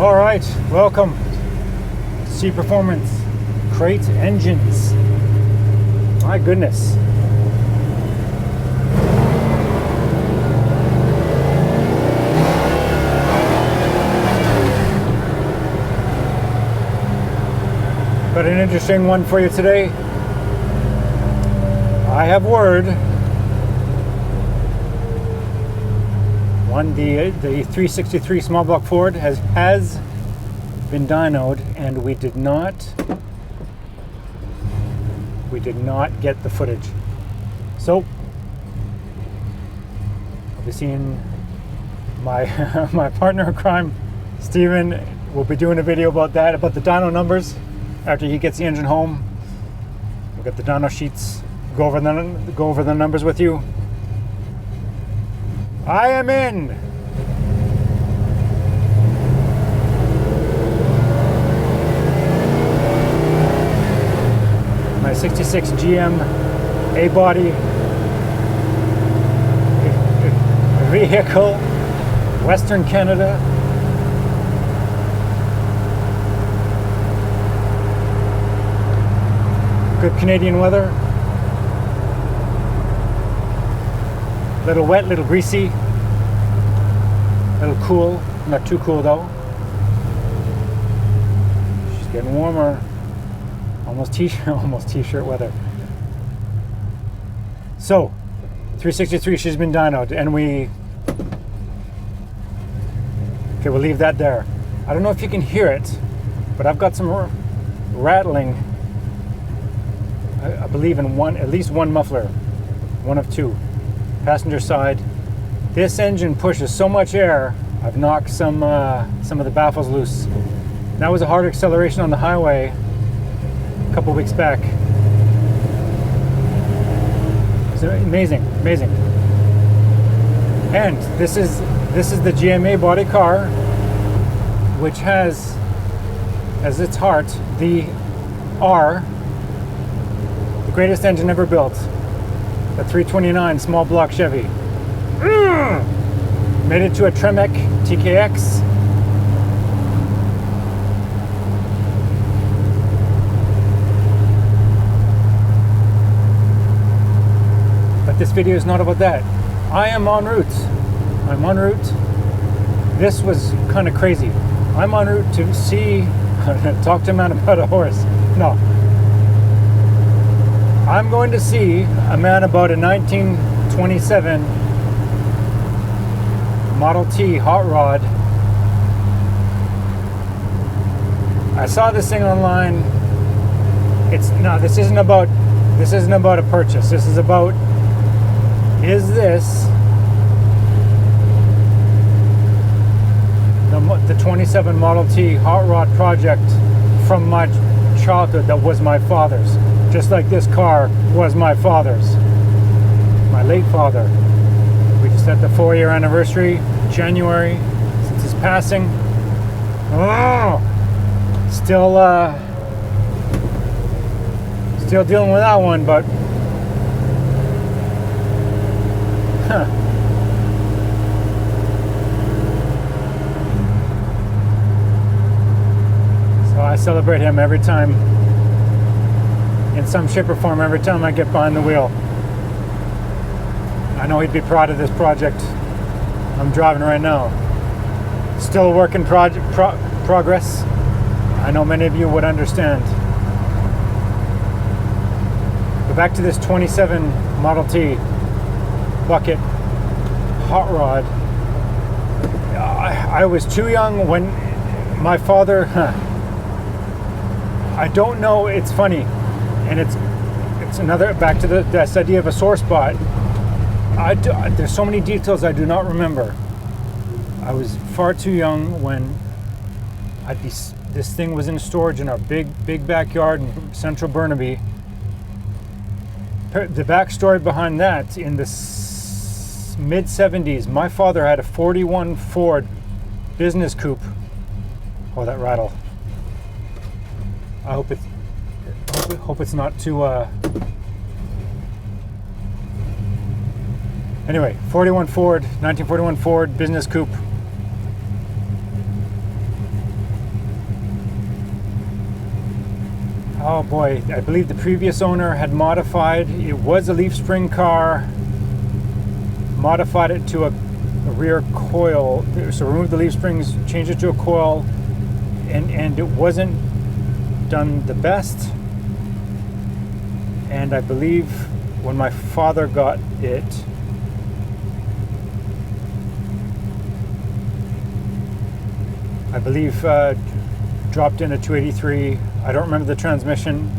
All right, welcome to C Performance Crate Engines. My goodness. Got an interesting one for you today. I have word. The 363 small block Ford has been dynoed, and we did not get the footage. So I'll be seeing my my partner in crime, Steven, will be doing a video about that, about the dyno numbers after he gets the engine home. We'll get the dyno sheets, go over the numbers with you. I am in. My 66 GM A-body vehicle, Western Canada. Good Canadian weather. Little wet, little greasy, little cool, not too cool though. She's getting warmer, almost t-shirt weather. So, 363, she's been dynoed, and we'll leave that there. I don't know if you can hear it, but I've got some rattling, I believe in at least one muffler, one of two. Passenger side. This engine pushes so much air, I've knocked some of the baffles loose. That was a hard acceleration on the highway a couple weeks back. It's amazing. And this is the GMA body car, which has as its heart the R, the greatest engine ever built. A 329 small block Chevy. Made it to a Tremec TKX. But this video is not about that. I am en route. I'm en route. This was kind of crazy. I'm en route to see, talk to a man about a horse. No. I'm going to see a man about a 1927 Model T hot rod. I saw this thing online. This isn't about a purchase. This is about, is this the 27 Model T hot rod project from my childhood that was my father's? Just like this car was my father's, my late father. We just had the 4-year anniversary, January, since his passing. Oh, still dealing with that one, but So I celebrate him every time. In some shape or form, every time I get behind the wheel. I know he'd be proud of this project I'm driving right now. Still a work in progress. I know many of you would understand. But back to this 27 Model T bucket hot rod. I was too young when my father, I don't know, it's funny. And it's another, back to this idea of a sore spot. There's so many details I do not remember. I was far too young when this thing was in storage in our big backyard in central Burnaby. The backstory behind that, in the mid-70s, my father had a 41 Ford business coupe. Oh, that rattle. I hope it's not too Anyway, 1941 Ford business coupe. oh boy, I believe the previous owner had modified, it was a leaf spring car, modified it to a rear coil, so removed the leaf springs, changed it to a coil, and it wasn't done the best. And I believe when my father got it, I believe dropped in a 283. I don't remember the transmission,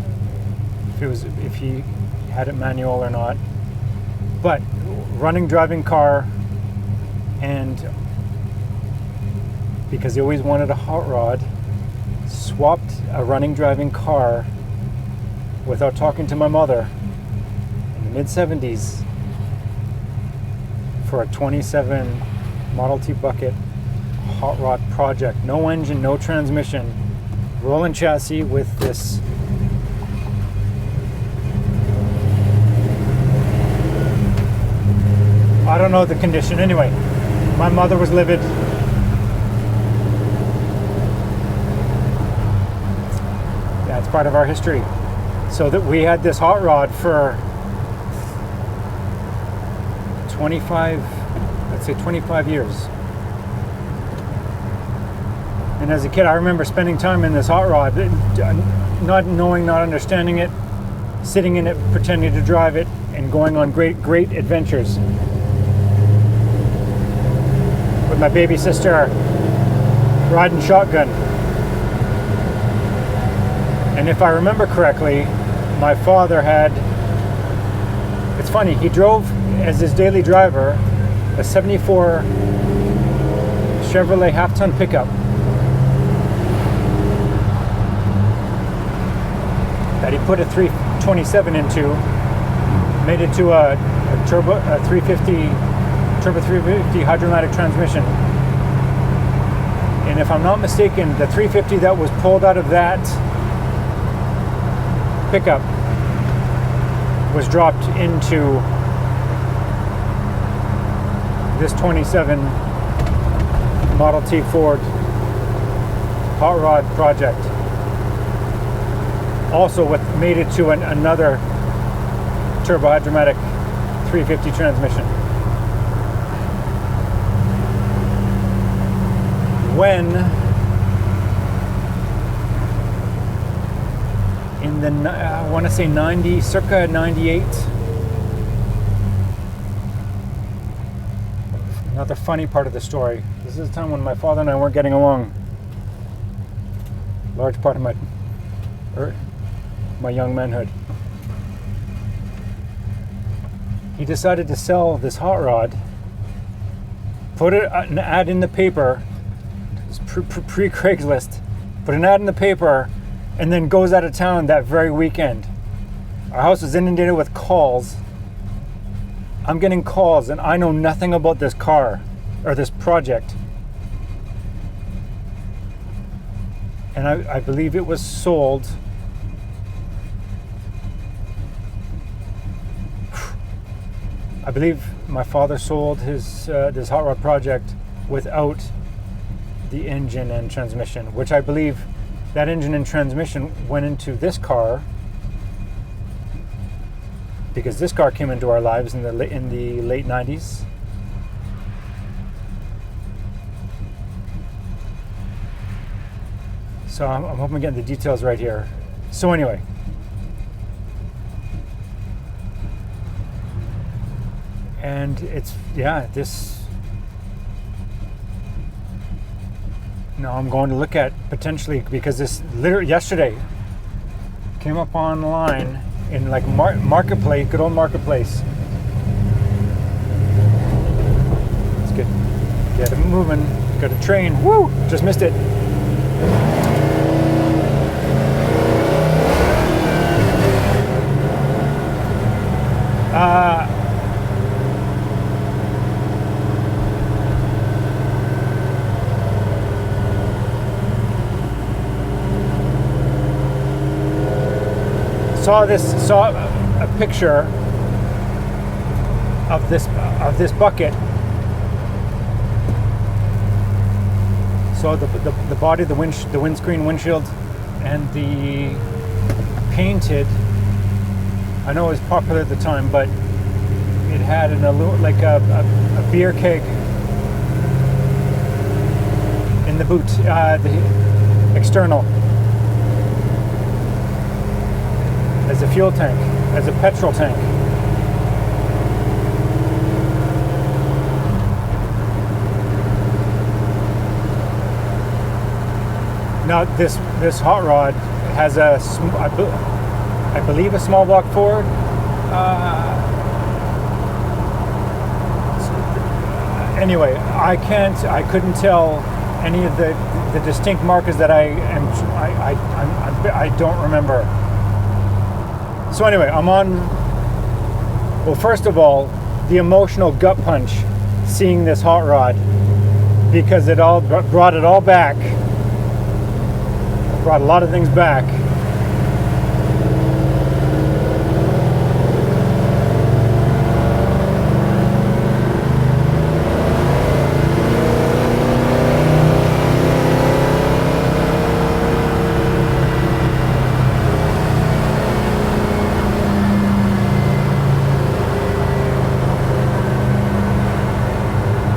if he had it manual or not. But running, driving car, and because he always wanted a hot rod, swapped a running, driving car without talking to my mother in the mid-70s for a 27 Model T bucket hot rod project. No engine, no transmission, rolling chassis with this I don't know the condition. Anyway, my mother was livid. Yeah, it's part of our history. So that we had this hot rod for 25, let's say 25 years. And as a kid, I remember spending time in this hot rod, not knowing, not understanding it, sitting in it, pretending to drive it, and going on great adventures. With my baby sister, riding shotgun. And if I remember correctly, my father had, it's funny, he drove as his daily driver a 74 Chevrolet half-ton pickup that he put a 327 into, made it to a turbo 350 hydromatic transmission. And if I'm not mistaken, the 350 that was pulled out of that pickup was dropped into this 27 Model T Ford hot rod project. Also made it to another turbo hydromatic 350 transmission. When in the, I want to say circa 98, another funny part of the story. This is the time when my father and I weren't getting along. Large part of my young manhood. He decided to sell this hot rod, put an ad in the paper, pre-Craigslist, put an ad in the paper, and then goes out of town that very weekend. Our house was inundated with calls. I'm getting calls, and I know nothing about this car or this project. And I believe it was sold. I believe my father sold his this hot rod project without the engine and transmission, which I believe that engine and transmission went into this car because this car came into our lives in the late 90s. So I'm hoping I'm getting the details right here. So anyway, and it's, yeah, this, now I'm going to look at potentially, because this literally yesterday came up online in like Marketplace, good old Marketplace. Let's get it moving. Got a train. Woo! Just missed it. Saw a picture of this bucket. So the body, the windscreen, windshield, and the painted. I know it was popular at the time, but it had like a beer keg in the boot, the external, as a fuel tank, as a petrol tank. Now this hot rod has I believe a small block Ford. Anyway, I couldn't tell any of the distinct markers that I don't remember. So anyway, I'm on. Well, first of all, the emotional gut punch seeing this hot rod, because it all brought it all back. Brought a lot of things back.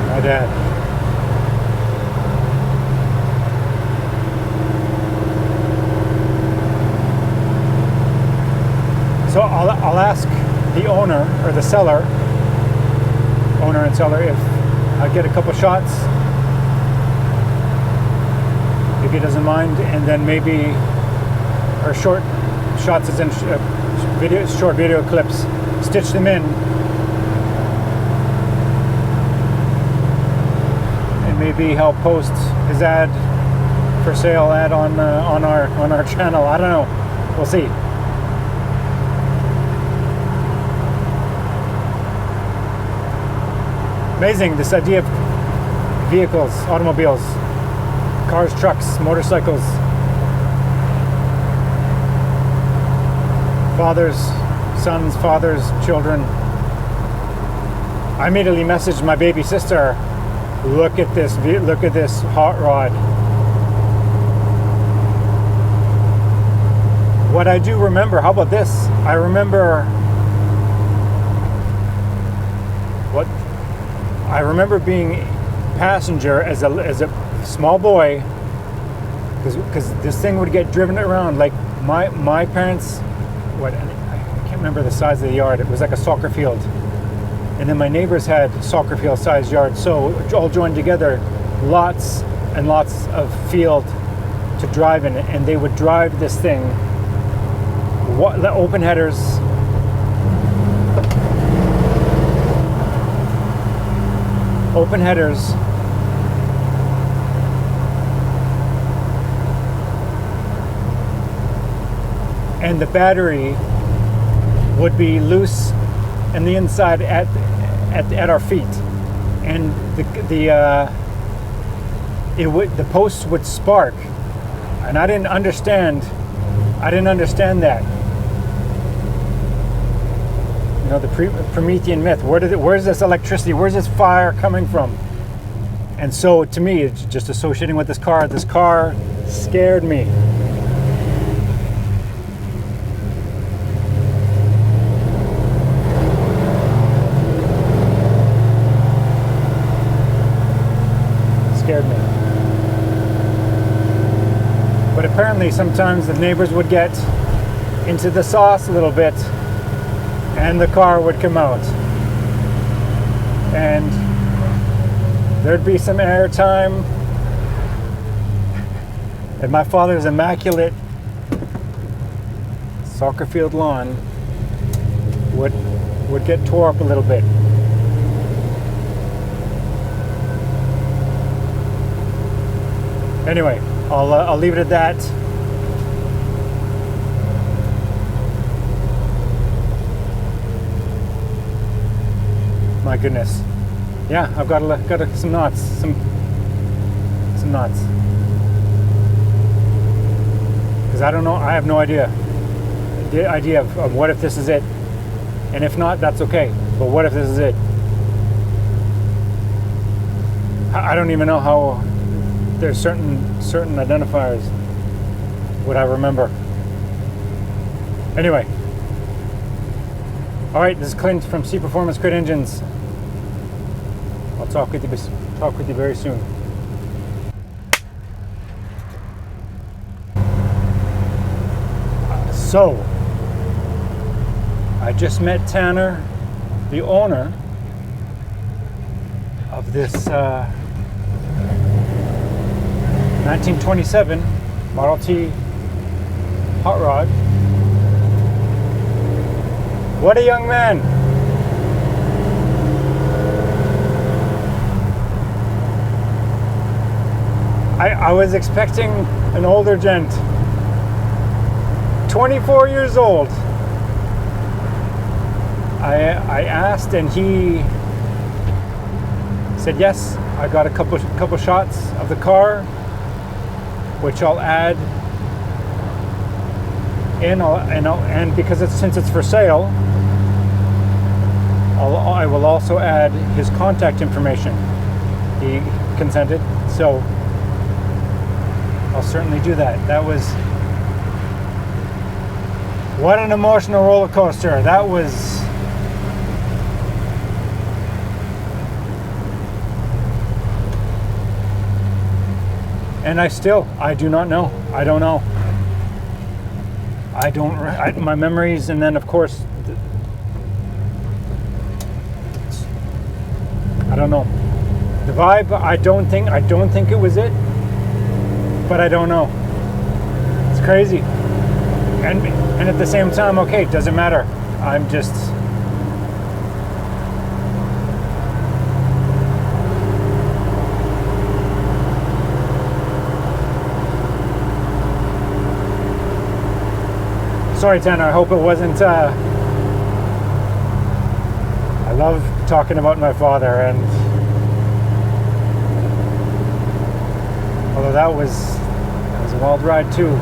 My dad. So I'll ask the owner or the seller, owner and seller, if I get a couple shots, if he doesn't mind, and then maybe, or short shots as in short video clips, stitch them in, and maybe help post his ad for sale ad on our channel. I don't know. We'll see. Amazing, this idea of vehicles, automobiles, cars, trucks, motorcycles, fathers, sons, fathers, children. I immediately messaged my baby sister, look at this hot rod. What I do remember, how about this? I remember being passenger as a small boy, because this thing would get driven around. Like my parents, I can't remember the size of the yard. It was like a soccer field, and then my neighbors had soccer field sized yards, so all joined together, lots and lots of field to drive in, and they would drive this thing, the open headers. Open headers, and the battery would be loose and the inside at our feet, and the posts would spark, and I didn't understand that. You know, the Promethean myth. Where's this electricity? Where's this fire coming from? And so, to me, it's just associating with this car. This car scared me. Scared me. But apparently, sometimes the neighbors would get into the sauce a little bit, and the car would come out, and there'd be some air time, and my father's immaculate soccer field lawn would get tore up a little bit. Anyway, I'll leave it at that. My goodness, yeah, I've got some knots, some knots, because I don't know. I have no idea. The idea of what if this is it, and if not, that's okay. But what if this is it? I don't even know how. There's certain identifiers. What I remember. Anyway. All right, this is Clint from C Performance Crit Engines. I'll talk with you very soon. So, I just met Tanner, the owner of this 1927 Model T hot rod. What a young man! I was expecting an older gent. 24 years old. I asked and he said yes. I got a couple shots of the car, which I'll add in, and because since it's for sale, I will also add his contact information. He consented, so I'll certainly do that. That was what an emotional roller coaster. That was and I do not know. I don't know. My memories, and then of course, I don't know. The vibe, I don't think it was it, but I don't know. It's crazy. And at the same time, okay, it doesn't matter. I'm just sorry, Tanner, I hope it wasn't I love talking about my father, and although that was a wild ride too.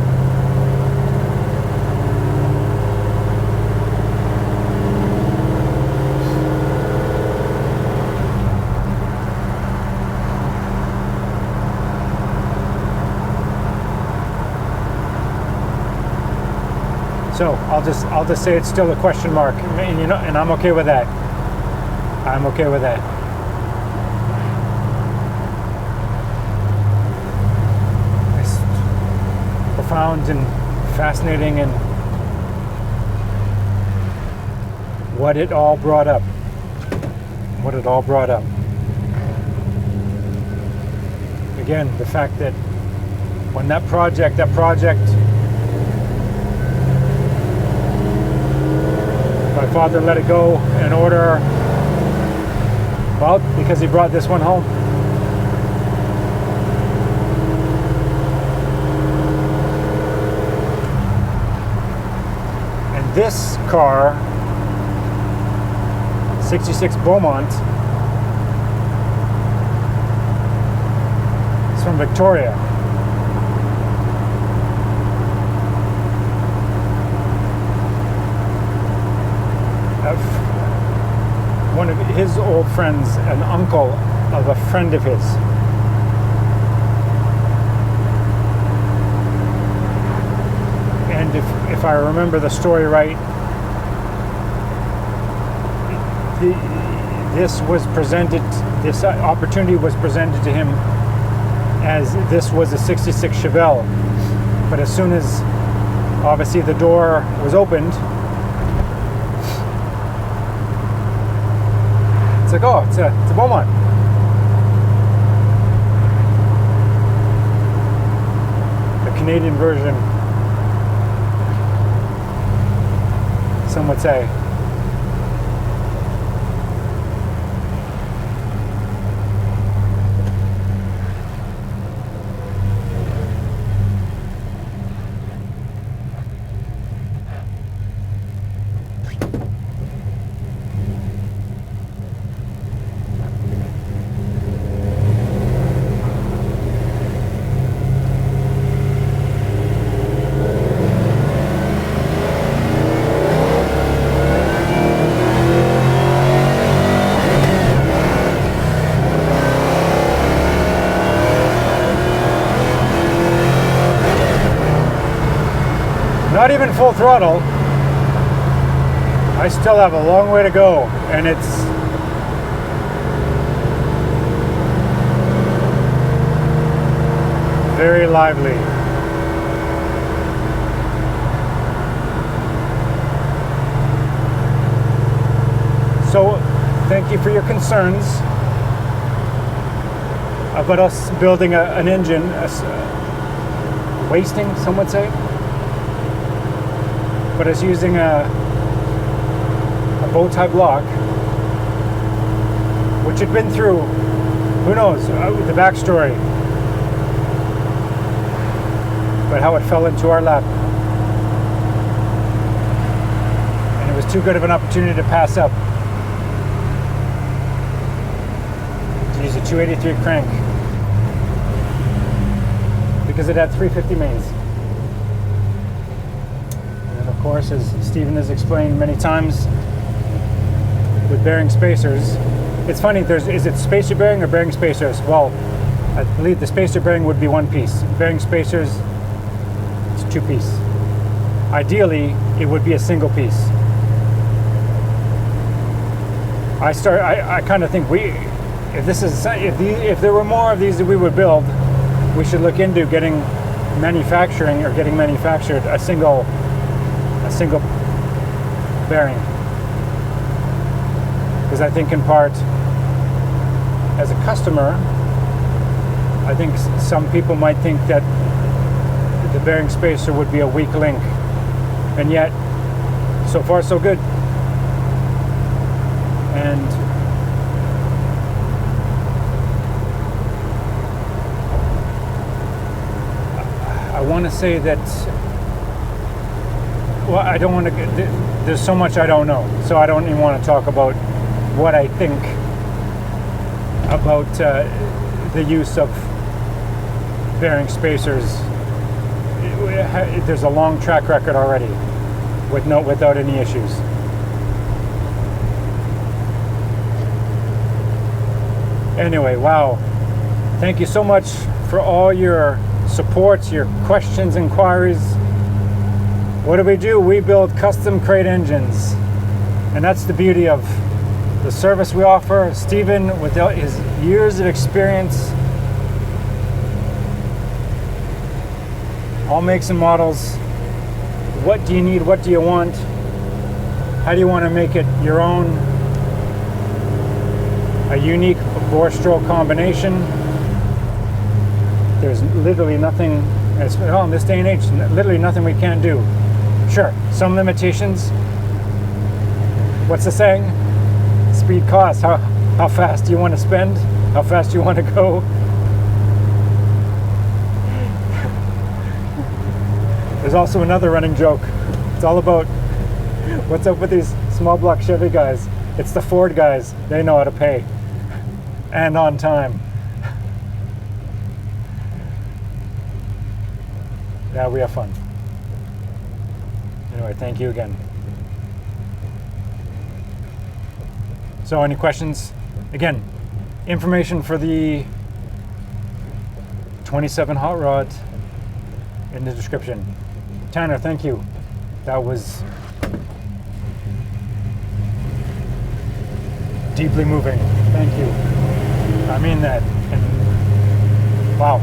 So I'll just say it's still a question mark, and I'm okay with that. I'm okay with that. It's profound and fascinating, and what it all brought up. Again, the fact that when that project my father let it go in order, well, because he brought this one home. And this car, 66 Beaumont, is from Victoria. One of his old friends, an uncle of a friend of his. And if I remember the story right, this opportunity was presented to him as this was a 66 Chevelle. But as soon as obviously the door was opened, it's like, oh, it's a Beaumont. The Canadian version, some would say. Not even full throttle. I still have a long way to go, and it's very lively. So, thank you for your concerns about us building an engine, wasting, some would say, but it's using a bow tie block, which had been through, who knows, the backstory, but how it fell into our lap. And it was too good of an opportunity to pass up. To use a 283 crank, because it had 350 mains. And of course, as Stephen has explained many times, with bearing spacers, it's funny, is it spacer bearing or bearing spacers? Well, I believe the spacer bearing would be one piece. Bearing spacers, it's two piece. Ideally, it would be a single piece. I kind of think if there were more of these that we would build, we should look into getting manufactured a single bearing. Because I think in part, as a customer, I think some people might think that the bearing spacer would be a weak link, and yet, so far so good. And I want to say that, well, I don't want to, there's so much I don't know, so I don't even want to talk about what I think about the use of bearing spacers. There's a long track record already without any issues. Anyway, wow. Thank you so much for all your support, your questions, inquiries. What do? We build custom crate engines. And that's the beauty of the service we offer. Stephen, with his years of experience, all makes and models. What do you need? What do you want? How do you want to make it your own? A unique bore-stroke combination. There's literally nothing, in this day and age, literally nothing we can't do. Sure, some limitations. What's the saying? Speed costs. How fast do you want to spend? How fast do you want to go? There's also another running joke. It's all about what's up with these small block Chevy guys. It's the Ford guys. They know how to pay. And on time. Yeah, we have fun. Anyway, thank you again. So, any questions? Again, information for the 27 hot rod in the description. Tanner, thank you. That was deeply moving. Thank you. I mean that. And wow.